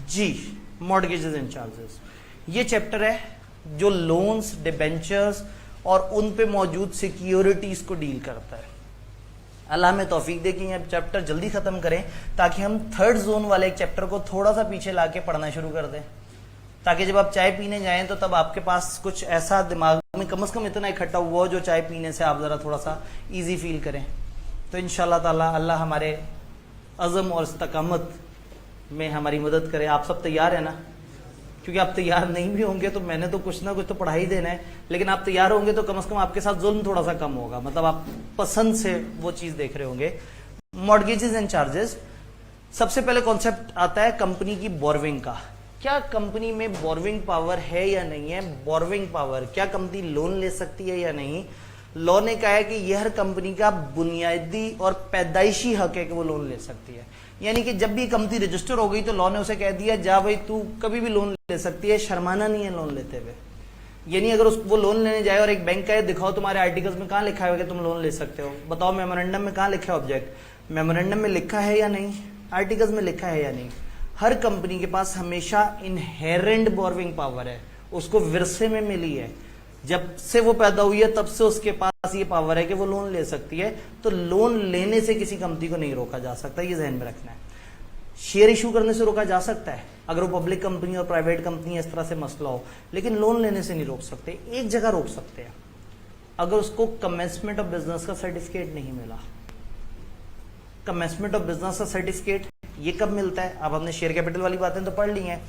Ji, mortgages and charges, ये chapter है जो लोन्स, डिबेंचर्स और उन पे मौजूद सिक्योरिटीज को डील करता है। अल्लाह में तौफीक दे कि ये चैप्टर जल्दी खत्म करें ताकि हम थर्ड जोन वाले एक चैप्टर को थोड़ा सा पीछे लाके पढ़ना शुरू कर दें, ताकि जब आप चाय पीने जाएं तो तब आपके पास कुछ ऐसा दिमाग में कम से कम इतना इकट्ठा हुआ हो जो चाय पीने से आप जरा थोड़ा सा इजी फील करें। तो इंशाल्लाह ताला अल्लाह हमारे अज़म और इस्तकामत में हमारी मदद करे। आप सब तैयार है ना? क्योंकि आप तैयार नहीं भी होंगे तो मैंने तो कुछ ना कुछ तो पढ़ा ही देना है, लेकिन आप तैयार होंगे तो कम से कम आपके साथ जुल्म थोड़ा सा कम होगा, मतलब आप पसंद से वो चीज देख रहे होंगे। मॉर्गेजेस एंड चार्जेस, सबसे पहले कॉन्सेप्ट आता है कंपनी की बोरविंग का। क्या कंपनी में बोरविंग पावर है या नहीं है? बोरविंग पावर, क्या कंपनी लोन ले सकती है या नहीं? लॉ ने कहा है कि यह हर कंपनी का बुनियादी और पैदाइशी हक है कि वो लोन ले सकती है। यानी कि जब भी कंपनी रजिस्टर हो गई तो लॉ ने उसे कह दिया जा भाई तू कभी भी लोन ले सकती है, शर्माना नहीं है लोन लेते हुए। यानी अगर वो लोन लेने जाए और एक बैंक का दिखाओ तुम्हारे आर्टिकल्स में कहाँ लिखा है कि तुम लोन ले सकते हो, बताओ मेमोरेंडम में कहाँ लिखा है ऑब्जेक्ट? मेमोरेंडम में लिखा है या नहीं? आर्टिकल्स में लिखा है या नहीं? हर कंपनी के पास हमेशा इनहेरेंट बोरविंग पावर है, उसको विरसे में मिली है, जब से वो पैदा हुई है तब से उसके पास ये पावर है कि वो लोन ले सकती है। तो लोन लेने से किसी कंपनी को नहीं रोका जा सकता, ये ध्यान में रखना है। शेयर इशू करने से रोका जा सकता है अगर वो पब्लिक कंपनी और प्राइवेट कंपनी इस तरह से मसला हो, लेकिन लोन लेने से नहीं रोक सकते। एक जगह रोक सकते हैं, अगर उसको कमेंसमेंट ऑफ बिजनेस का सर्टिफिकेट नहीं मिला। कमेंसमेंट ऑफ बिजनेस का सर्टिफिकेट ये कब मिलता है? अब हमने शेयर कैपिटल वाली बातें तो पढ़ ली हैं।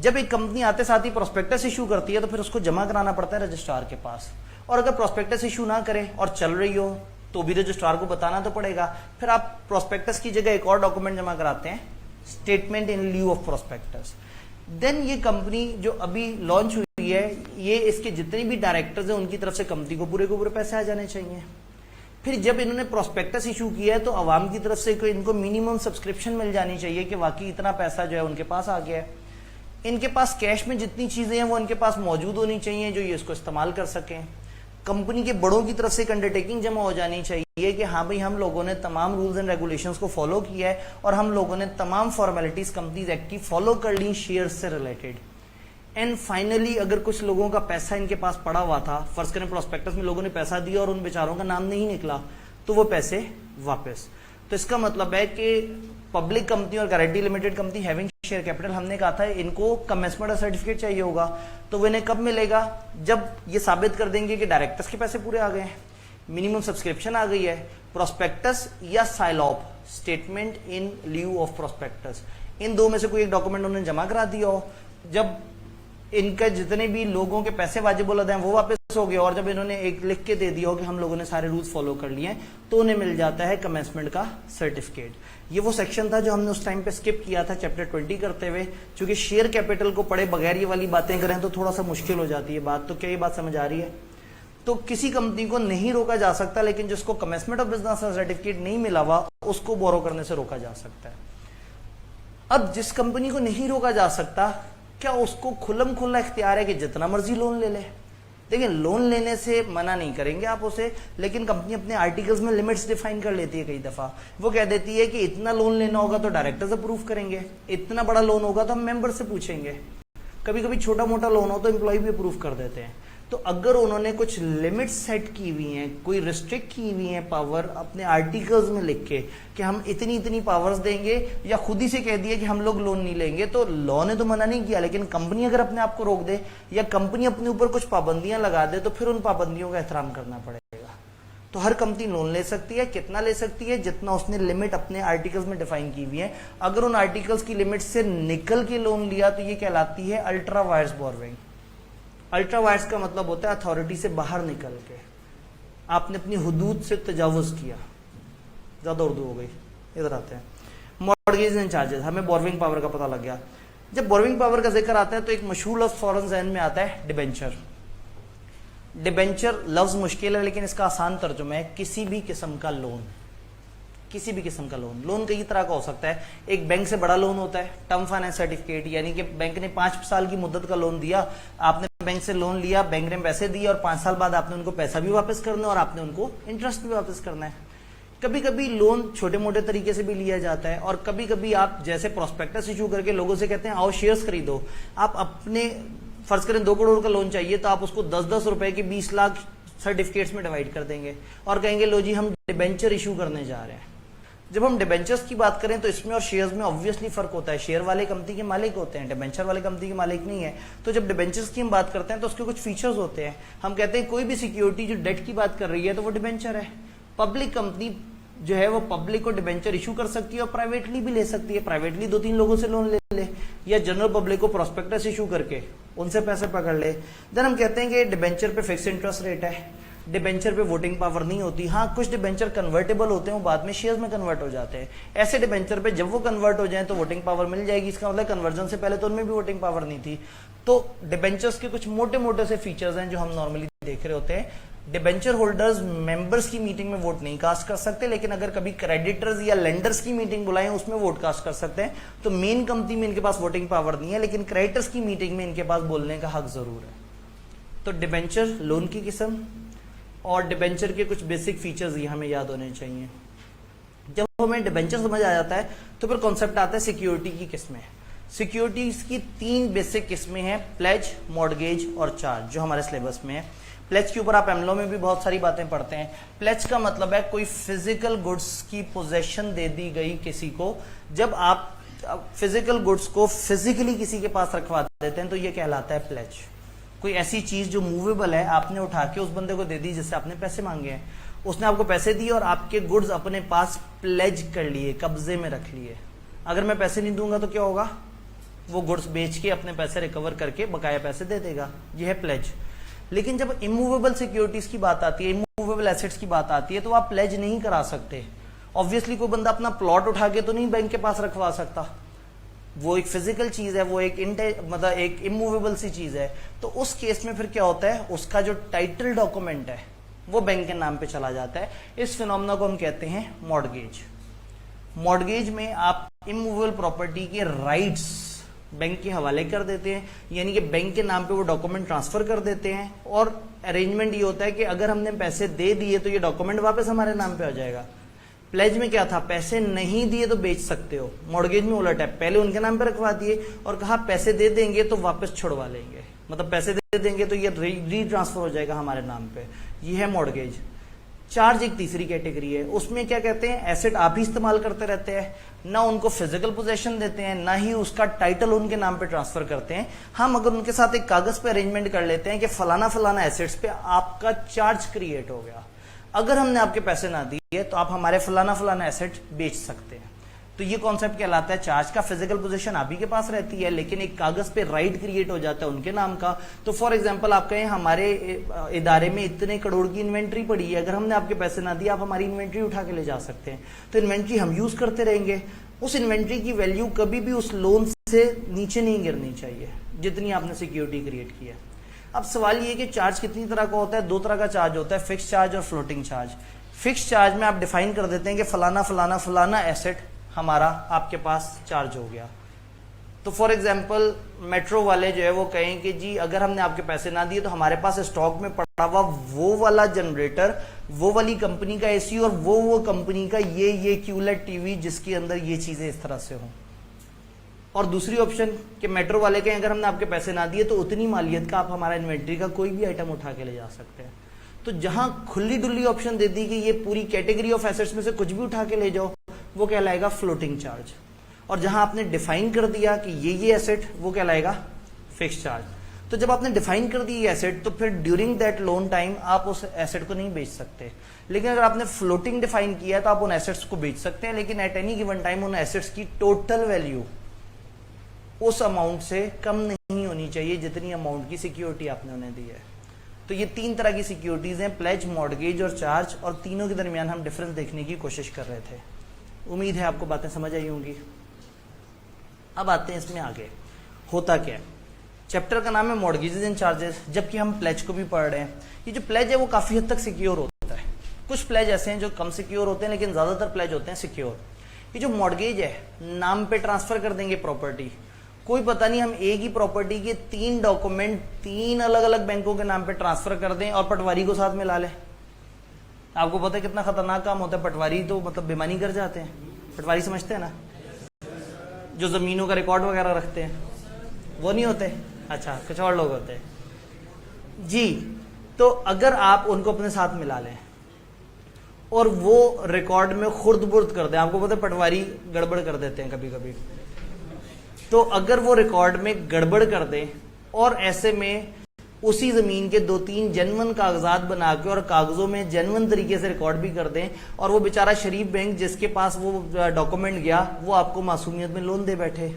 जब एक कंपनी आते साथ ही प्रोस्पेक्टस इशू करती है तो फिर उसको जमा कराना पड़ता है रजिस्ट्रार के पास, और अगर प्रोस्पेक्टस इशू ना करे और चल रही हो तो भी रजिस्ट्रार को बताना तो पड़ेगा। फिर आप प्रोस्पेक्टस की जगह एक और डॉक्यूमेंट जमा कराते हैं, statement in lieu of prospectus. Then ये कंपनी जो अभी लॉन्च हुई है, ये इसके जितने भी डायरेक्टर्स हैं उनकी तरफ से कंपनी को पूरे पैसे आ जाने चाहिए। फिर जब इन्होंने प्रोस्पेक्टस इशू किया है तो अवाम की तरफ से इनको मिनिमम सब्सक्रिप्शन मिल जानी चाहिए कि वाकई इतना पैसा जो है उनके पास आ गया है। इनके पास कैश में जितनी चीजें हैं वो इनके पास मौजूद होनी चाहिए जो ये इसको इस्तेमाल कर सकें। कंपनी के बड़ों की तरफ से एक अंडरटेकिंग जमा हो जानी चाहिए कि हाँ भाई हम लोगों ने तमाम रूल्स एंड रेगुलेशंस को फॉलो किया है और हम लोगों ने तमाम फॉर्मेलिटीज कंपनीज एक्ट की फॉलो कर ली शेयर से रिलेटेड। एंड फाइनली अगर कुछ लोगों का पैसा इनके पास पड़ा हुआ था, फर्ज करें प्रोस्पेक्टस में लोगों ने पैसा दिया और उन बेचारों का नाम नहीं निकला, तो वो पैसे वापस। तो इसका मतलब है कि पब्लिक कंपनी और guarantee limited company having share capital, हमने कहा था इनको कमेंसमेंट सर्टिफिकेट चाहिए होगा, तो वो इन्हें कब मिलेगा? जब ये साबित कर देंगे कि डायरेक्टर्स के पैसे पूरे आ गए हैं, मिनिमम सब्सक्रिप्शन आ गई है, प्रोस्पेक्टस या साइलॉप, statement in lieu of prospectus, इन दो में से कोई एक डॉक्यूमेंट उन्होंने जमा करा दिया हो। जब इनका जितने भी लोगों के पैसे वाजिबुल अदा हैं वो वापस हो गए और जब इन्होंने एक लिख के दे दिया हो कि हम लोगों ने सारे रूल्स फॉलो कर लिए हैं, तो उन्हें मिल जाता है कमेंसमेंट का सर्टिफिकेट। ये वो सेक्शन था जो हमने उस टाइम पे स्किप किया था चैप्टर 20 करते हुए, क्योंकि शेयर कैपिटल को पढ़े बगैर ये वाली बातें करें तो थोड़ा सा मुश्किल हो जाती है बात। तो क्या ये बात समझ आ रही है? तो किसी कंपनी को नहीं रोका जा सकता, लेकिन जिसको कमेंसमेंट ऑफ बिजनेस सर्टिफिकेट नहीं मिला हुआ उसको बोरो करने से रोका जा सकता है। अब जिस कंपनी को नहीं रोका जा सकता, क्या उसको खुल्लम खुल्ला इख्तियार है कि जितना मर्जी लोन ले ले? देखिए, लोन लेने से मना नहीं करेंगे आप उसे, लेकिन कंपनी अपने आर्टिकल्स में लिमिट्स डिफाइन कर लेती है। कई दफा वो कह देती है कि इतना लोन लेना होगा तो डायरेक्टर्स अप्रूव करेंगे, इतना बड़ा लोन होगा तो हम मेंबर से पूछेंगे, कभी कभी छोटा मोटा लोन हो तो एम्प्लॉय भी अप्रूव कर देते हैं। तो अगर उन्होंने कुछ लिमिट सेट की हुई हैं, कोई रिस्ट्रिक्ट की हुई है पावर अपने आर्टिकल्स में लिख के कि हम इतनी इतनी पावर्स देंगे, या खुद ही से कह दिए कि हम लोग लोन नहीं लेंगे, तो लॉ ने तो मना नहीं किया, लेकिन कंपनी अगर अपने आप को रोक दे या कंपनी अपने ऊपर कुछ पाबंदियां लगा दे तो फिर उन पाबंदियों का एहतराम करना पड़ेगा। तो हर कंपनी लोन ले सकती है, कितना ले सकती है? जितना उसने लिमिट अपने आर्टिकल्स में डिफाइन की हुई है। अगर उन आर्टिकल्स की लिमिट से निकल के लोन लिया तो ये कहलाती है ultra vires borrowing. Ultra vires का मतलब होता है अथॉरिटी से बाहर निकल के आपने अपनी हुदूद से तजावुज किया। ज्यादा उर्दू हो गई, इधर आते हैं। मॉर्गेज एंड चार्जेस, हमें बोरविंग पावर का पता लग गया। जब बोरविंग पावर का जिक्र आता है तो एक मशहूर लफ्ज फौरन ज़हन में आता है डिबेंचर। डिबेंचर लफ्ज मुश्किल है लेकिन इसका आसान तर्जुमा है किसी भी किस्म का लोन। किसी भी किस्म का लोन। लोन कई तरह का हो सकता है। एक बैंक से बड़ा लोन होता है, टर्म फाइनेंस सर्टिफिकेट, यानी कि बैंक ने 5 साल की मुद्दत का लोन दिया, आपने बैंक से लोन लिया, बैंक ने पैसे दिए और 5 साल बाद आपने उनको पैसा भी वापस करना है और आपने उनको इंटरेस्ट भी वापस करना है। कभी कभी लोन छोटे मोटे तरीके से भी लिया जाता है, और कभी कभी आप जैसे प्रोस्पेक्टस इशू करके लोगों से कहते हैं आओ शेयर्स खरीदो। आप अपने फर्ज करें 2 करोड़ का लोन चाहिए तो आप उसको 10-10 रुपए के 20 लाख सर्टिफिकेट्स में डिवाइड कर देंगे और कहेंगे लो जी हम डिबेंचर इशू करने जा रहे हैं। जब हम डिबेंचर्स की बात करें तो इसमें और शेयर्स में ऑब्वियसली फर्क होता है। शेयर वाले कंपनी के मालिक होते हैं, डिबेंचर वाले कंपनी के मालिक नहीं है। तो जब डिबेंचर्स की हम बात करते हैं तो उसके कुछ फीचर्स होते हैं। हम कहते हैं कोई भी सिक्योरिटी जो डेट की बात कर रही है तो वो डिबेंचर है। पब्लिक कंपनी जो है वो पब्लिक को डिबेंचर इशू कर सकती है और प्राइवेटली भी ले सकती है। प्राइवेटली 2-3 लोगों से लोन ले या जनरल पब्लिक को प्रोस्पेक्टस इशू करके उनसे पैसे पकड़ ले। देन हम कहते हैं कि डिबेंचर पे फिक्स इंटरेस्ट रेट है, डिबेंचर पे वोटिंग पावर नहीं होती। हाँ, कुछ डिबेंचर कन्वर्टेबल होते हैं, वो बाद में शेयर्स में कन्वर्ट हो जाते हैं। ऐसे डिबेंचर पे जब वो कन्वर्ट हो जाए तो वोटिंग पावर मिल जाएगी। इसका मतलब कन्वर्जन से पहले तो उनमें भी वोटिंग पावर नहीं थी। तो डिबेंचर्स के कुछ मोटे मोटे से फीचर्स हैं जो हम नॉर्मली देख रहे होते हैं। डिबेंचर होल्डर्स मेंबर्स की मीटिंग में वोट नहीं कास्ट कर सकते, लेकिन अगर कभी क्रेडिटर्स या लेंडर्स की मीटिंग बुलाएं उसमें वोट कास्ट कर सकते हैं। तो मेन कंपनी में इनके पास वोटिंग पावर नहीं है, लेकिन क्रेडिटर्स की मीटिंग में इनके पास बोलने का हक जरूर है। तो डिबेंचर लोन की किस्म और डिबेंचर के कुछ बेसिक फीचर्स ये हमें याद होने चाहिए। जब हमें डिबेंचर समझ आ जाता है तो फिर कॉन्सेप्ट आता है सिक्योरिटी की किस्में। सिक्योरिटीज की 3 बेसिक किस्में हैं, प्लेज, मॉर्गेज और चार्ज, जो हमारे सिलेबस में है। प्लेज के ऊपर आप एमलो में भी बहुत सारी बातें पढ़ते हैं। प्लेज का मतलब है कोई फिजिकल गुड्स की पोजेशन दे दी गई किसी को। जब आप फिजिकल गुड्स को फिजिकली किसी के पास रखवा देते हैं तो ये कहलाता है प्लेज। कोई ऐसी चीज जो मूवेबल है आपने उठा के उस बंदे को दे दी जिससे आपने पैसे मांगे हैं, उसने आपको पैसे दिए और आपके गुड्स अपने पास प्लेज कर लिए, कब्जे में रख लिए। अगर मैं पैसे नहीं दूंगा तो क्या होगा? वो गुड्स बेच के अपने पैसे रिकवर करके बकाया पैसे दे देगा। ये है प्लेज। लेकिन जब इमूवेबल सिक्योरिटीज की बात आती है, इमूवेबल एसेट्स की बात आती है, तो आप प्लेज नहीं करा सकते। ऑब्वियसली कोई बंदा अपना प्लॉट उठा के तो नहीं बैंक के पास रखवा सकता। वो एक फिजिकल चीज है, वो एक मतलब एक इमूवेबल सी चीज है। तो उस केस में फिर क्या होता है, उसका जो टाइटल डॉक्यूमेंट है वो बैंक के नाम पे चला जाता है। इस फिनोमेना को हम कहते हैं मॉर्गेज। मॉर्गेज में आप इमूवेबल प्रॉपर्टी के राइट्स बैंक के हवाले कर देते हैं, यानी कि बैंक के नाम पे वो डॉक्यूमेंट ट्रांसफर कर देते हैं। और अरेंजमेंट ये होता है कि अगर हमने पैसे दे दिए तो ये डॉक्यूमेंट वापस हमारे नाम पे आ जाएगा। प्लेज में क्या था, पैसे नहीं दिए तो बेच सकते हो। मॉर्गेज में उलट है, पहले उनके नाम पे रखवा दिए और कहा पैसे दे देंगे तो वापस छुड़वा लेंगे, मतलब पैसे दे देंगे तो ये री ट्रांसफर हो जाएगा हमारे नाम पे। ये है मॉर्गेज। चार्ज एक तीसरी कैटेगरी है। उसमें क्या कहते हैं, एसेट आप ही इस्तेमाल करते रहते हैं, ना उनको फिजिकल पोजेशन देते हैं, ना ही उसका टाइटल उनके नाम पे ट्रांसफर करते हैं। हम अगर उनके साथ एक कागज पे अरेंजमेंट कर लेते हैं कि फलाना फलाना एसेट्स पे आपका चार्ज क्रिएट हो गया, अगर हमने आपके पैसे ना दिए तो आप हमारे फलाना फलाना एसेट बेच सकते हैं। तो ये कॉन्सेप्ट कहलाता है चार्ज का। फिजिकल पोजीशन आप ही के पास रहती है, लेकिन एक कागज पे राइट क्रिएट हो जाता है उनके नाम का। तो फॉर एग्जांपल आप कहें हमारे इदारे में इतने करोड़ की इन्वेंट्री पड़ी है, अगर हमने आपके पैसे ना दिए आप हमारी इन्वेंट्री उठा के ले जा सकते हैं। तो इन्वेंट्री हम यूज करते रहेंगे। उस इन्वेंट्री की वैल्यू कभी भी उस लोन से नीचे नहीं गिरनी चाहिए जितनी आपने सिक्योरिटी क्रिएट की है। अब सवाल ये कि चार्ज कितनी तरह का होता है? 2 तरह का चार्ज होता है, फिक्स चार्ज और फ्लोटिंग चार्ज। फिक्स चार्ज में आप डिफाइन कर देते हैं कि फलाना फलाना फलाना एसेट हमारा आपके पास चार्ज हो गया। तो फॉर एग्जांपल मेट्रो वाले जो है वो कहें कि जी अगर हमने आपके पैसे ना दिए तो हमारे पास स्टॉक में पड़ा हुआ वो वाला जनरेटर, वो वाली कंपनी का एसी और वो कंपनी का ये क्यूलेट टीवी जिसके अंदर ये चीजें इस तरह से हों। और दूसरी ऑप्शन कि मेट्रो वाले कहें अगर हमने आपके पैसे ना दिए तो उतनी मालियत का आप हमारा इन्वेंट्री का कोई भी आइटम उठा के ले जा सकते हैं। तो जहां खुली डुल्ली ऑप्शन दे दी कि ये पूरी कैटेगरी ऑफ एसेट्स में से कुछ भी उठा के ले जाओ, वो कहलाएगा फ्लोटिंग चार्ज। और जहां आपने डिफाइन कर दिया कि ये एसेट, वो कहलाएगा फिक्स चार्ज। तो जब आपने डिफाइन कर दी एसेट तो फिर ड्यूरिंग दैट लोन टाइम आप उस एसेट को नहीं बेच सकते। लेकिन अगर आपने फ्लोटिंग डिफाइन किया तो आप उन एसेट्स को बेच सकते हैं, लेकिन एट एनी गिवन टाइम उन एसेट्स की टोटल वैल्यू उस अमाउंट से कम नहीं होनी चाहिए जितनी अमाउंट की सिक्योरिटी आपने उन्हें दी है। तो ये 3 तरह की सिक्योरिटीज हैं, प्लेज, मॉर्गेज और चार्ज, और तीनों के दरमियान हम डिफरेंस देखने की कोशिश कर रहे थे। उम्मीद है आपको बातें समझ आई होंगी। अब आते हैं इसमें आगे होता क्या है। चैप्टर का नाम है मॉर्गेजेस एंड चार्जेस, जबकि हम प्लेज को भी पढ़ रहे हैं। ये जो प्लेज है वो काफी हद तक सिक्योर होता है। कुछ प्लेज ऐसे हैं जो कम सिक्योर होते हैं, लेकिन ज्यादातर प्लेज होते हैं सिक्योर। ये जो मॉर्गेज है, नाम पे ट्रांसफर कर देंगे प्रॉपर्टी, कोई पता नहीं हम एक ही प्रॉपर्टी के 3 डॉक्यूमेंट 3 अलग अलग बैंकों के नाम पे ट्रांसफर कर दें और पटवारी को साथ में ला लें, आपको पता है कितना खतरनाक काम होता है? पटवारी तो मतलब बेईमानी कर जाते हैं। पटवारी समझते हैं ना, जो जमीनों का रिकॉर्ड वगैरह रखते हैं, वो नहीं होते? अच्छा, कुछ और लोग होते हैं जी। तो अगर आप उनको अपने साथ मिला लें और वो रिकॉर्ड में खुर्द बुर्द कर दें, आपको पता है पटवारी गड़बड़ कर देते हैं कभी कभी, तो अगर वो रिकॉर्ड में गड़बड़ कर दें और ऐसे में उसी जमीन के 2-3 जेन्युइन कागजात बना के और कागजों में जेन्युइन तरीके से रिकॉर्ड भी कर दें, और वो बेचारा शरीफ बैंक जिसके पास वो डॉक्यूमेंट गया वो आपको मासूमियत में लोन दे बैठे,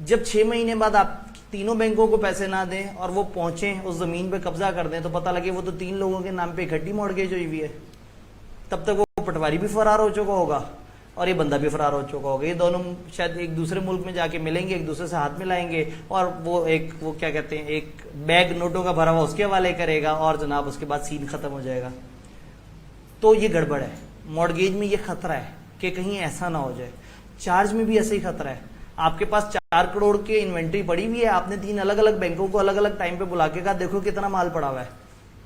जब 6 महीने बाद आप तीनों बैंकों को पैसे ना दें और वो पहुंचे उस जमीन पे कब्जा कर दें, तो पता लगे वो तो 3 लोगों के नाम पे इकट्ठी मॉर्गेज हुई हुई है, तब तक वो पटवारी भी फरार हो चुका होगा और ये बंदा भी फरार हो चुका होगा। ये दोनों शायद एक दूसरे मुल्क में जाके मिलेंगे, एक दूसरे से हाथ मिलाएंगे और वो क्या कहते हैं, एक बैग नोटों का भरा हुआ उसके हवाले करेगा और जनाब उसके बाद सीन खत्म हो जाएगा। तो ये गड़बड़ है। मॉर्गेज में ये खतरा है कि कहीं ऐसा ना हो जाए। चार्ज में भी ऐसे ही खतरा है। आपके पास 4 करोड़ की इन्वेंट्री पड़ी हुई है, आपने 3 अलग अलग बैंकों को अलग अलग टाइम पे बुला के कहा देखो कितना माल पड़ा हुआ है,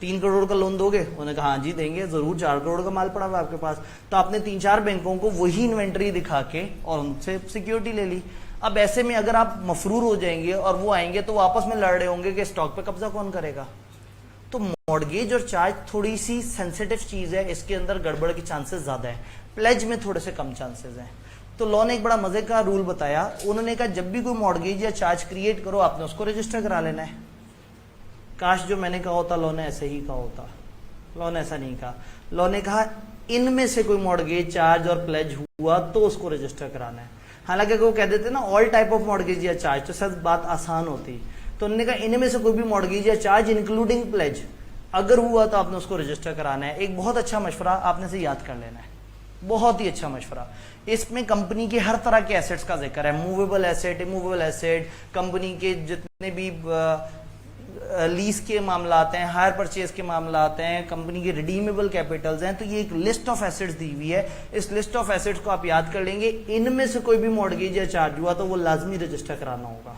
3 करोड़ का लोन दोगे? उन्होंने कहा हाँ जी देंगे जरूर, 4 करोड़ का माल पड़ा हुआ है आपके पास। तो आपने 3-4 बैंकों को वही इन्वेंट्री दिखा के और उनसे सिक्योरिटी ले ली। अब ऐसे में अगर आप मफरूर हो जाएंगे और वो आएंगे तो आपस में लड़ रहे होंगे कि स्टॉक पे कब्जा कौन करेगा। तो मॉर्गेज और चार्ज थोड़ी सी सेंसिटिव चीज है, इसके अंदर गड़बड़ के चांसेस ज्यादा है, प्लेज में थोड़े से कम चांसेस हैं। तो लॉ ने एक बड़ा मजे का रूल बताया, उन्होंने कहा जब भी कोई मॉर्गेज या चार्ज क्रिएट करो आपने उसको रजिस्टर करा लेना है। काश जो मैंने कहा होता लॉ ने ऐसे ही कहा होता, लॉ ने ऐसा नहीं कहा। लॉ ने कहा इनमें से कोई मॉर्गेज चार्ज और प्लेज हुआ तो उसको रजिस्टर कराना है। हालांकि वो कह देते ना ऑल टाइप ऑफ मॉर्गेज या चार्ज, तो शायद बात आसान होती। तो उन्होंने कहा इनमें से कोई भी मॉर्गेज या चार्ज इंक्लूडिंग प्लेज अगर हुआ तो आपने उसको रजिस्टर कराना है। एक बहुत अच्छा मशवरा आपने से याद कर लेना है, बहुत ही अच्छा मशवरा। इसमें कंपनी के हर तरह के एसेट्स का जिक्र है, movable asset, immovable asset, company के जितने भी लीज के मामला आते हैं, हायर परचेज के मामला आते हैं, कंपनी के रिडीमेबल कैपिटल्स हैं। तो ये एक लिस्ट ऑफ एसेट्स दी हुई है। इस लिस्ट ऑफ एसेट्स को आप याद कर लेंगे, इनमें से कोई भी मॉर्गेज या चार्ज हुआ तो वो लाजमी रजिस्टर कराना होगा।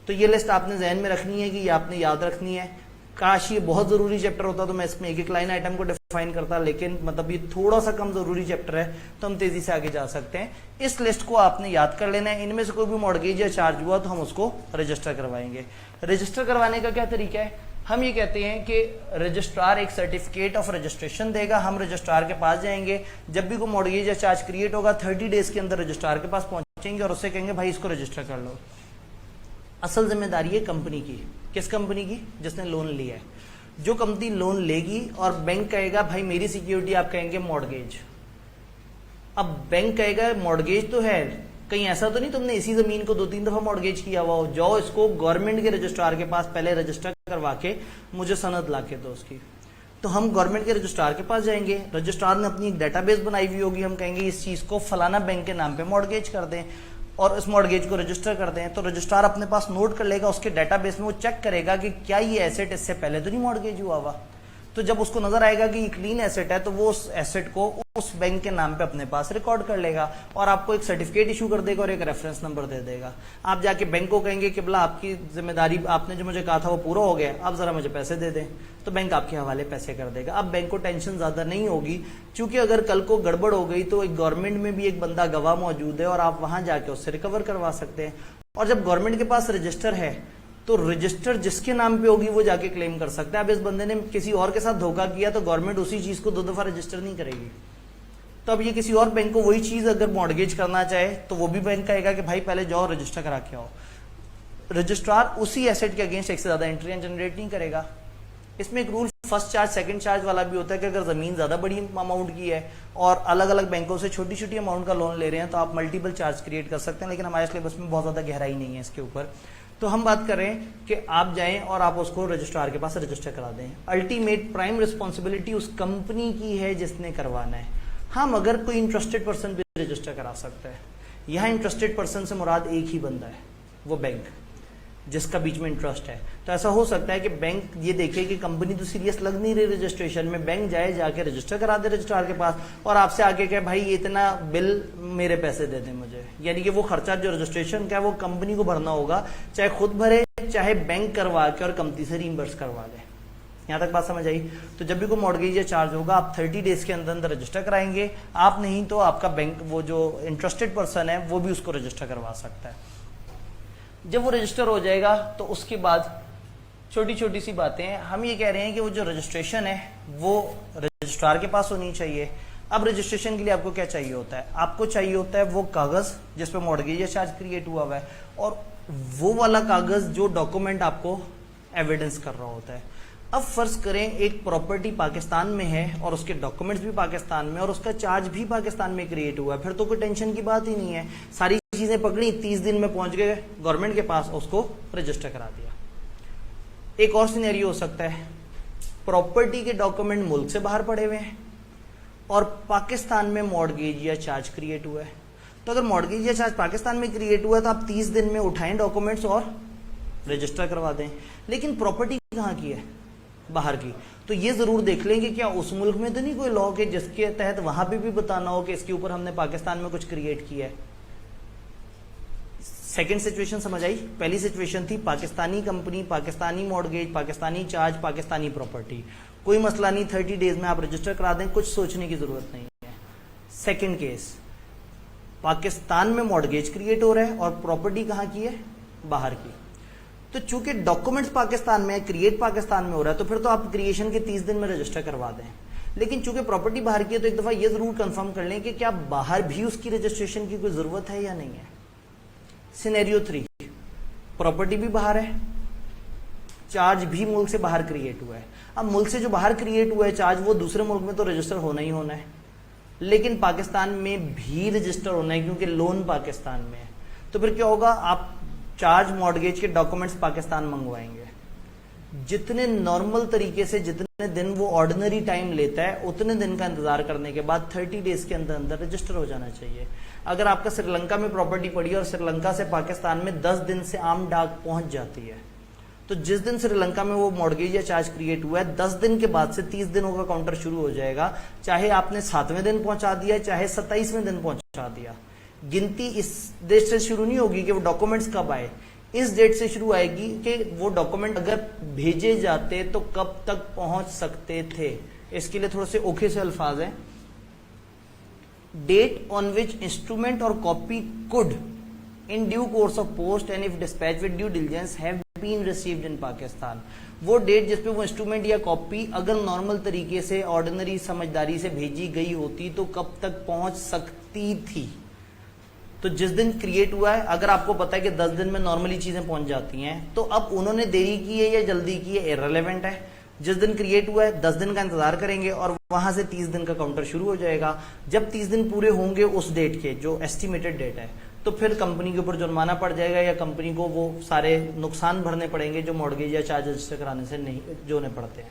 तो ये लिस्ट आपने जहन में रखनी है कि ये आपने याद रखनी है। काश ये बहुत जरूरी चैप्टर होता तो मैं इसमें एक एक लाइन आइटम को डिफाइन करता, लेकिन मतलब ये थोड़ा सा कम जरूरी चैप्टर है तो हम तेजी से आगे जा सकते हैं। इस लिस्ट को आपने याद कर लेना है, इनमें से कोई भी मॉर्गेज या चार्ज हुआ तो हम उसको रजिस्टर करवाएंगे। रजिस्टर करवाने का क्या तरीका है? हम ये कहते हैं कि रजिस्ट्रार एक सर्टिफिकेट ऑफ रजिस्ट्रेशन देगा, हम रजिस्ट्रार के पास जाएंगे, जब भी कोई मॉर्गेज या चार्ज क्रिएट होगा 30 डेज के अंदर रजिस्ट्रार के पास पहुंचेंगे और उससे कहेंगे भाई इसको रजिस्टर कर लो। असल जिम्मेदारी है कंपनी की। किस कंपनी की? जिसने लोन लिया है। जो कंपनी लोन लेगी और बैंक कहेगा भाई मेरी सिक्योरिटी, आप कहेंगे मॉर्गेज। अब बैंक कहेगा मॉर्गेज तो है, कहीं ऐसा तो नहीं तुमने इसी जमीन को 2-3 दफा मॉर्गेज किया हुआ हो, जाओ इसको गवर्नमेंट के रजिस्ट्रार के पास पहले रजिस्टर करवा के मुझे सनद ला के दो उसकी। तो हम गवर्नमेंट के रजिस्ट्रार के पास जाएंगे, रजिस्ट्रार ने अपनी एक डेटाबेस बनाई हुई होगी, हम कहेंगे इस चीज को फलाना बैंक के नाम पे मॉर्गेज कर दें और इस मॉर्गेज को रजिस्टर कर दें। तो रजिस्ट्रार अपने पास नोट कर लेगा, उसके डेटाबेस में वो चेक करेगा कि क्या ये एसेट इससे पहले तो नहीं मॉर्गेज हुआ हुआ। तो जब उसको नजर आएगा कि ये क्लीन एसेट है तो वो उस एसेट को उस बैंक के नाम पे अपने पास रिकॉर्ड कर लेगा और आपको एक सर्टिफिकेट इशू कर देगा और एक रेफरेंस नंबर दे देगा। आप जाके बैंक को कहेंगे कि बोला आपकी जिम्मेदारी, आपने जो मुझे कहा था वो पूरा हो गया, अब जरा मुझे पैसे दे दें, तो बैंक आपके हवाले पैसे कर देगा। अब बैंक को टेंशन ज्यादा नहीं होगी, क्योंकि अगर कल को गड़बड़ हो गई तो एक गवर्नमेंट में भी एक बंदा गवाह मौजूद है और आप वहां जाके उससे रिकवर करवा सकते हैं। और जब गवर्नमेंट के पास रजिस्टर है तो रजिस्टर जिसके नाम पे होगी वो जाके क्लेम कर सकता है। अब इस बंदे ने किसी और के साथ धोखा किया तो गवर्नमेंट उसी चीज को 2 दफा रजिस्टर नहीं करेगी। तो अब ये किसी और बैंक को वही चीज अगर मॉर्गेज करना चाहे तो वो भी बैंक कहेगा कि भाई पहले जाओ रजिस्टर करा के आओ। रजिस्ट्रार उसी एसेट के अगेंस्ट एक से ज्यादा एंट्रियां जनरेट नहीं करेगा। इसमें एक rule first charge second charge वाला भी होता है कि अगर जमीन ज्यादा बड़ी अमाउंट की है और अलग अलग बैंकों से छोटी छोटी अमाउंट का लोन ले रहे हैं तो आप मल्टीपल चार्ज क्रिएट कर सकते हैं, लेकिन हमारे सिलेबस में बहुत ज्यादा गहराई नहीं है इसके ऊपर। तो हम बात कर रहे हैं कि आप जाएं और आप उसको रजिस्ट्रार के पास रजिस्टर करा दें। अल्टीमेट प्राइम रिस्पॉन्सिबिलिटी उस कंपनी की है जिसने करवाना है। हाँ, मगर कोई इंटरेस्टेड पर्सन भी रजिस्टर करा सकता है। यहाँ इंटरेस्टेड पर्सन से मुराद एक ही बंदा है, वो बैंक जिसका बीच में इंटरेस्ट है। तो ऐसा हो सकता है कि बैंक ये देखे कि कंपनी तो सीरियस लग नहीं रही रजिस्ट्रेशन में, बैंक जाए जाके रजिस्टर करा दे रजिस्ट्रार के पास और आपसे आके कहे भाई इतना बिल मेरे पैसे दे दें मुझे। यानी कि वो खर्चा जो रजिस्ट्रेशन का है वो कंपनी को भरना होगा, चाहे खुद भरे चाहे बैंक करवा के और कंपनी से रीइंबर्स करवा ले। यहाँ तक बात समझ आई? तो जब भी कोई मॉर्गेज या चार्ज होगा आप 30 डेज के अंदर अंदर रजिस्टर कराएंगे, आप नहीं तो आपका बैंक वो जो इंटरेस्टेड पर्सन है वो भी उसको रजिस्टर करवा सकता है। जब वो रजिस्टर हो जाएगा तो उसके बाद छोटी छोटी सी बातें हम ये कह रहे हैं कि वो जो रजिस्ट्रेशन है वो रजिस्ट्रार के पास होनी चाहिए। अब रजिस्ट्रेशन के लिए आपको क्या चाहिए होता है? आपको चाहिए होता है वो कागज जिस पे मॉर्गेज या चार्ज क्रिएट हुआ है, और वो वाला कागज जो डॉक्यूमेंट आपको एविडेंस कर रहा होता है। अब फर्ज करें एक प्रॉपर्टी पाकिस्तान में है और उसके डॉक्यूमेंट्स भी पाकिस्तान में और उसका चार्ज भी पाकिस्तान में क्रिएट हुआ है, फिर तो कोई टेंशन की बात ही नहीं है। सारी चीजें पकड़ी, 30 दिन में पहुंच गए गवर्नमेंट के पास, उसको रजिस्टर करा दिया। एक और सिनेरियो हो सकता है, प्रॉपर्टी के डॉक्यूमेंट मुल्क से बाहर पड़े हुए हैं और पाकिस्तान में मॉर्गेज या चार्ज क्रिएट हुआ है। तो अगर मॉर्गेज या चार्ज पाकिस्तान में क्रिएट हुआ है तो आप 30 दिन में उठाएं डॉक्यूमेंट्स और रजिस्टर करवा दें। लेकिन प्रॉपर्टी कहाँ की है? बाहर की। तो ये जरूर देख लें कि क्या उस मुल्क में तो नहीं कोई लॉ के जिसके तहत वहां पे भी बताना हो कि इसके ऊपर हमने पाकिस्तान में कुछ क्रिएट किया है। सेकेंड सिचुएशन समझ आई? पहली सिचुएशन थी Pakistani company, Pakistani mortgage, Pakistani charge, Pakistani property, कोई मसला नहीं, 30 डेज में आप रजिस्टर करा दें, कुछ सोचने की जरूरत नहीं है। सेकेंड केस, पाकिस्तान में मॉर्गेज क्रिएट हो रहा है और प्रॉपर्टी कहाँ की है? बाहर की। तो चूंकि डॉक्यूमेंट्स पाकिस्तान में है, क्रिएट पाकिस्तान में हो रहा है, तो फिर तो आप क्रिएशन के 30 दिन में रजिस्टर करवा दें। लेकिन चूंकि प्रॉपर्टी बाहर की है तो एक दफा ये जरूर कंफर्म कर लें कि क्या बाहर भी उसकी रजिस्ट्रेशन की कोई जरूरत है या नहीं है। सिनेरियो 3, प्रॉपर्टी भी बाहर है, चार्ज भी मुल्क से बाहर क्रिएट हुआ है। अब मुल्क से जो बाहर क्रिएट हुआ है चार्ज, वो दूसरे मुल्क में तो रजिस्टर होना ही होना है, लेकिन पाकिस्तान में भी रजिस्टर होना है क्योंकि लोन पाकिस्तान में है। तो फिर क्या होगा? आप चार्ज मॉर्गेज के डॉक्यूमेंट्स पाकिस्तान मंगवाएंगे। जितने नॉर्मल तरीके से जितने दिन वो ऑर्डिनरी टाइम लेता है उतने दिन का इंतजार करने के बाद 30 डेज के अंदर अंदर रजिस्टर हो जाना चाहिए। अगर आपका श्रीलंका में प्रॉपर्टी पड़ी है और श्रीलंका से पाकिस्तान में 10 दिन से आम डाक पहुंच जाती है, तो जिस दिन श्रीलंका में वो मॉर्गेज या चार्ज क्रिएट हुआ है 10 दिन के बाद से 30 दिनों का काउंटर शुरू हो जाएगा। चाहे आपने 7वें दिन पहुंचा दिया, चाहे 27वें दिन पहुंचा दिया, गिनती इस डेट से शुरू नहीं होगी कि वो डॉक्यूमेंट्स कब आए, इस डेट से शुरू आएगी कि वो डॉक्यूमेंट अगर भेजे जाते तो कब तक पहुंच सकते थे। इसके लिए थोड़े से औखे से अल्फाज हैं। Date on which instrument or copy could in due course of post and if dispatch with due diligence have been received in Pakistan. वो डेट जिसपे वो इंस्ट्रूमेंट या कॉपी अगर नॉर्मल तरीके से ऑर्डिनरी समझदारी से भेजी गई होती तो कब तक पहुंच सकती थी। तो जिस दिन क्रिएट हुआ है, अगर आपको पता है कि 10 दिन में नॉर्मली चीजें पहुंच जाती हैं, तो अब उन्होंने देरी की है या जल्दी की है इररिलेवेंट है। जिस दिन क्रिएट हुआ है 10 दिन का इंतजार करेंगे और वहां से 30 दिन का काउंटर शुरू हो जाएगा। जब 30 दिन पूरे होंगे उस डेट के, जो एस्टिमेटेड डेट है, तो फिर कंपनी के ऊपर जुर्माना पड़ जाएगा या कंपनी को वो सारे नुकसान भरने पड़ेंगे जो मॉर्गेज या चार्ज रजिस्टर कराने से नहीं जो उन्हें पड़ते हैं।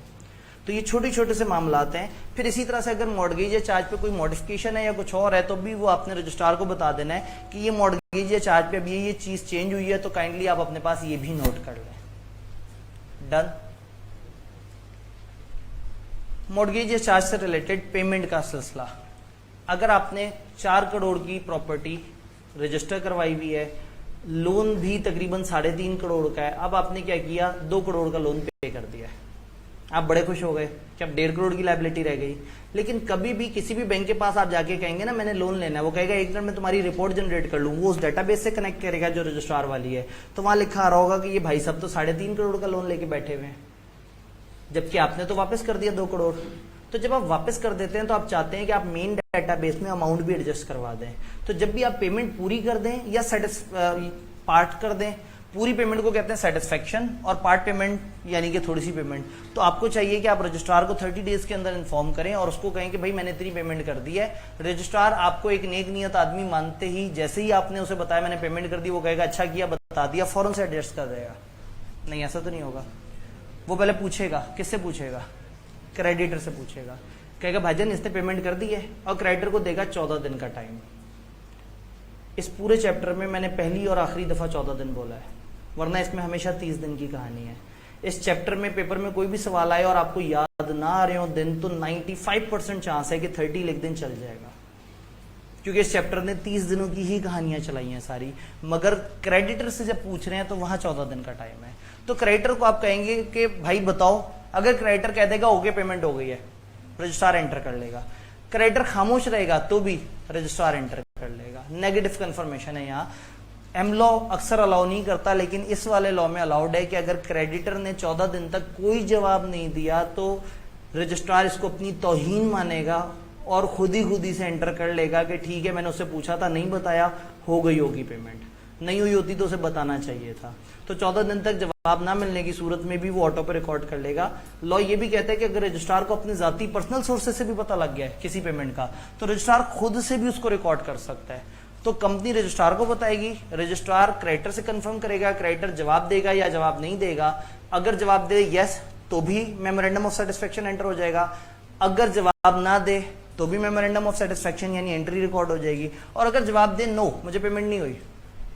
तो ये छोटे छोटे से मामलात हैं। फिर इसी तरह से अगर मॉर्गेज या चार्ज पे कोई मॉडिफिकेशन है या कुछ और है तो भी वो आपने रजिस्ट्रार को बता देना है कि ये मॉर्गेज या चार्ज पे अब ये चीज चेंज हुई है, तो काइंडली आप अपने पास ये भी नोट कर लें। डन। मॉर्गेज या चार्ज से रिलेटेड पेमेंट का सिलसिला, अगर आपने 4 करोड़ की प्रॉपर्टी रजिस्टर करवाई हुई है, लोन भी तकरीबन 3.5 करोड़ का है, अब आपने क्या किया, 2 करोड़ का लोन पे कर दिया है, आप बड़े खुश हो गए कि अब 1.5 करोड़ की लायबिलिटी रह गई। लेकिन कभी भी किसी भी बैंक के पास आप जाके कहेंगे ना मैंने लोन लेना है, वो कहेगा 1 मिनट में तुम्हारी रिपोर्ट जनरेट कर लूँ, वो उस डेटाबेस से कनेक्ट करेगा जो रजिस्ट्रार वाली है, तो वहां लिखा आ रहा होगा कि ये भाई साहब तो 3.5 करोड़ का लोन लेके बैठे हुए हैं, जबकि आपने तो वापस कर दिया 2 करोड़। तो जब आप वापस कर देते हैं तो आप चाहते हैं कि आप मेन डेटाबेस में अमाउंट भी एडजस्ट करवा दें। तो जब भी आप पेमेंट पूरी कर दें या पार्ट कर दें, पूरी पेमेंट को कहते हैं सेटिस्फेक्शन और पार्ट पेमेंट यानी कि थोड़ी सी पेमेंट, तो आपको चाहिए कि आप रजिस्ट्रार को 30 डेज के अंदर इन्फॉर्म करें और उसको कहें कि भाई मैंने इतनी पेमेंट कर दी है। रजिस्ट्रार आपको एक नेक नियत आदमी मानते ही जैसे ही आपने उसे बताया मैंने पेमेंट कर दी, वो कहेगा अच्छा किया बता दिया, फौरन से एडजस्ट कर देगा। नहीं, ऐसा तो नहीं होगा। वो पहले पूछेगा, किससे पूछेगा, क्रेडिटर से पूछेगा, कहेगा भाईजान इसने पेमेंट कर दी है, और क्रेडिटर को देगा 14 दिन का टाइम। इस पूरे चैप्टर में मैंने पहली और आखिरी दफा 14 दिन बोला है, वरना इसमें हमेशा 30 दिन की कहानी है। इस चैप्टर में पेपर में कोई भी सवाल आए और आपको याद ना आ रहे हो दिन, तो 95% चांस है कि 30 लिख दिन चल जाएगा, क्योंकि इस चैप्टर ने 30 दिनों की ही कहानियां चलाई हैं सारी। मगर क्रेडिटर से जब पूछ रहे हैं तो वहां 14 दिन का टाइम है। तो क्रेडिटर को आप कहेंगे कि भाई बताओ अगर क्रेडिटर कह देगा ओके पेमेंट हो गई है, रजिस्ट्रार एंटर कर लेगा। क्रेडिटर खामोश रहेगा तो भी रजिस्ट्रार एंटर कर लेगा। नेगेटिव कंफर्मेशन है यहाँ। एम लॉ अक्सर अलाउ नहीं करता, लेकिन इस वाले लॉ में अलाउड है कि अगर क्रेडिटर ने 14 दिन तक कोई जवाब नहीं दिया तो रजिस्ट्रार इसको अपनी तौहीन मानेगा और खुद ही से एंटर कर लेगा कि ठीक है, मैंने उससे पूछा था, नहीं बताया, हो गई होगी पेमेंट, नहीं हुई होती तो उसे बताना चाहिए था। तो 14 दिन तक जवाब ना मिलने की सूरत में भी वो ऑटो पे रिकॉर्ड कर लेगा। लॉ ये भी कहता है कि अगर रजिस्ट्रार को अपने जाती पर्सनल सोर्सेज से भी पता लग गया है किसी पेमेंट का, तो रजिस्ट्रार खुद से भी उसको रिकॉर्ड कर सकता है। तो कंपनी रजिस्ट्रार को बताएगी, रजिस्ट्रार क्रेडिटर से कंफर्म करेगा, क्रेडिटर जवाब देगा या जवाब नहीं देगा। अगर जवाब दे यस तो भी मेमोरेंडम ऑफ सेटिस्फेक्शन एंटर हो जाएगा, अगर जवाब ना दे तो भी मेमोरेंडम ऑफ सेटिस्फेक्शन यानी एंट्री रिकॉर्ड हो जाएगी, और अगर जवाब दे नो मुझे पेमेंट नहीं हुई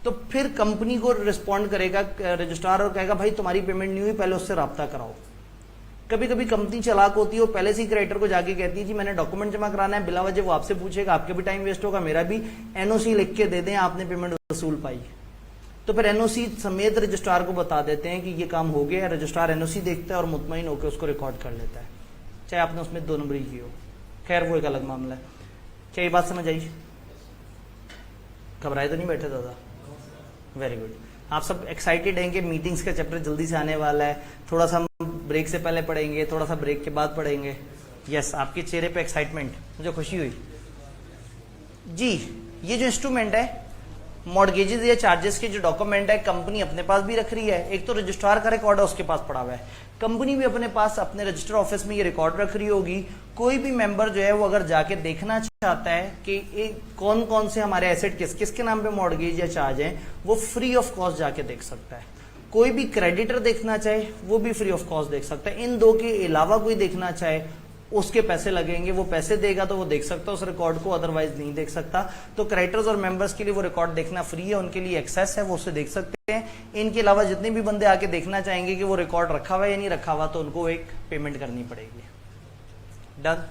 तो फिर कंपनी को रिस्पॉन्ड करेगा रजिस्ट्रार और कहेगा भाई तुम्हारी पेमेंट नहीं हुई, पहले उससे राब्ता कराओ। कभी कभी कंपनी चालाक होती है, वो पहले से ही क्रेडिटर को जाके कहती है जी मैंने डॉक्यूमेंट जमा कराना है, बिला वजह वो आपसे पूछेगा, आपके भी टाइम वेस्ट होगा, मेरा भी, एनओसी लिख के दे दें आपने पेमेंट वसूल पाई। तो फिर एनओसी समेत रजिस्ट्रार को बता देते हैं कि ये काम हो गया है। रजिस्ट्रार एनओसी देखता है और मुतमईन होकर उसको रिकॉर्ड कर लेता है, चाहे आपने उसमें 2 नंबरी की हो। खैर वो एक अलग मामला है। क्या ये बात समझ आई? घबराए तो नहीं बैठे दादा? Very good. आप सब एक्साइटेड हैं कि मीटिंग्स का चैप्टर जल्दी से आने वाला है, थोड़ा सा हम ब्रेक से पहले पढ़ेंगे, थोड़ा सा ब्रेक के बाद पढ़ेंगे। यस, आपके चेहरे पे एक्साइटमेंट, मुझे खुशी हुई जी। ये जो इंस्ट्रूमेंट है मॉर्गेजेस या चार्जेस के जो डॉक्यूमेंट है कंपनी अपने पास भी रख रही है। एक तो रजिस्ट्रार का रिकॉर्ड है उसके पास पड़ा हुआ है, कंपनी भी अपने पास अपने रजिस्टर ऑफिस में ये रिकॉर्ड रख रही होगी। कोई भी मेंबर जो है वो अगर जाके देखना चाहता है कि कौन कौन से हमारे एसेट किस किस के नाम पे मॉर्गेज या चार्ज है, वो फ्री ऑफ कॉस्ट जाके देख सकता है। कोई भी क्रेडिटर देखना चाहे वो भी फ्री ऑफ कॉस्ट देख सकता है। इन दो के अलावा कोई देखना चाहे उसके पैसे लगेंगे, वो पैसे देगा तो वो देख सकता है उस रिकॉर्ड को, अदरवाइज नहीं देख सकता। तो क्रेडिटर्स और मेंबर्स के लिए वो रिकॉर्ड देखना फ्री है, उनके लिए एक्सेस है, वो उसे देख सकते हैं। इनके अलावा जितने भी बंदे आके देखना चाहेंगे कि वो रिकॉर्ड रखा हुआ है या नहीं रखा हुआ, तो उनको एक पेमेंट करनी पड़ेगी। डन।